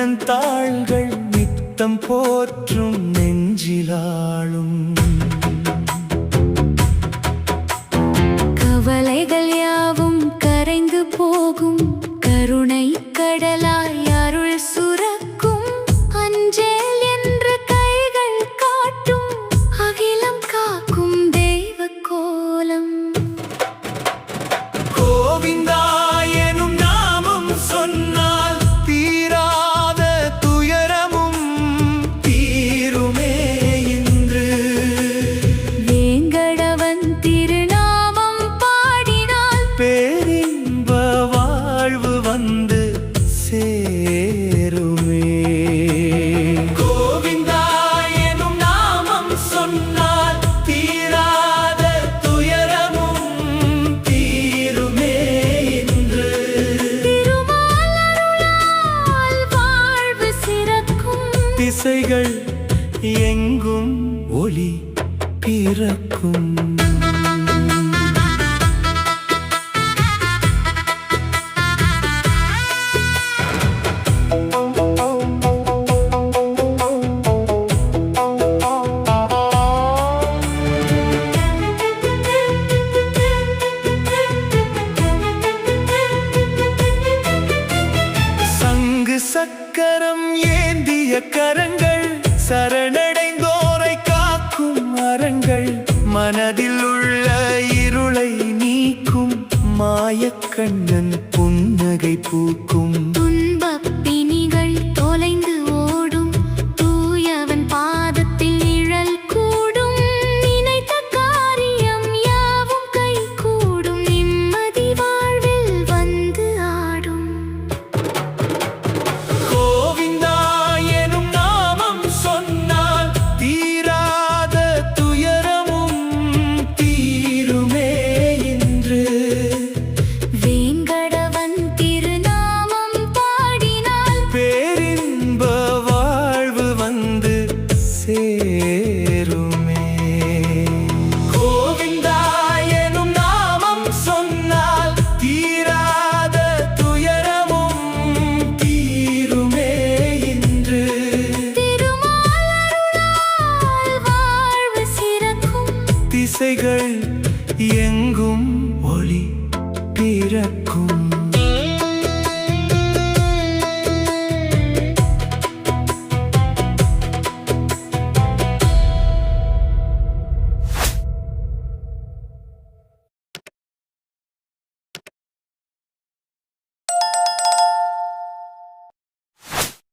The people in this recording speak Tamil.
கண்ணன் தாள்கள் நித்தம் போற்றும் நெஞ்சிலாளும் கவலைகள் யாவும் கரைந்து போகும் கருணை கடலாய் அருள் சுரக்கும் அஞ்சேல் என்ற கைகள் காட்டும் அகிலம் காக்கும் தெய்வ கோலம். கோவிந்தா எனும் நாமம் சொன்னால் தீராத துயரமும் தீருமே இன்று. வேங்கடவன் திருநாமம் பாடினால் பேரின்ப வாழ்வு வந்து சேருமே. கோவிந்தா எனும் நாமம் சொன்னால் தீராத துயரமும் தீருமே இன்று. திருமால் அருளால் வாழ்வு சிறக்கும் திசைகள் எங்கும் ஒளி பிறக்கும். சங்கு சக்கரம் ஏந்திய கரங்கள் சரணடைந்தோரை காக்கும் அரங்கள். மனதில் உள்ள இருளை நீக்கும் மாயக்கண்ணன் புன்னகை பூக்கும். துன்பப் பிணிகள் தொலைந்து ஓடும் தூயவன் பாதத்தில் நிழல் கூடும். நினைத்த காரியம் யாவும் கைகூடும் நிம்மதி வாழ்வில் வந்து ஆடும். கோவிந்தா எனும் நாமம் சொன்னால் தீராத துயரமும் தீருமே இன்று. வேங்கடவன் திருநாமம் பாடினால் பேரின்ப வாழ்வு வந்து சேருமே. கோவிந்தா எனும் நாமம் சொன்னால் தீராத துயரமும் தீருமே இன்று. திருமால் அருளால் வாழ்வு சிறக்கும் திசைகள் எங்கும் ஒளி பிறக்கும்.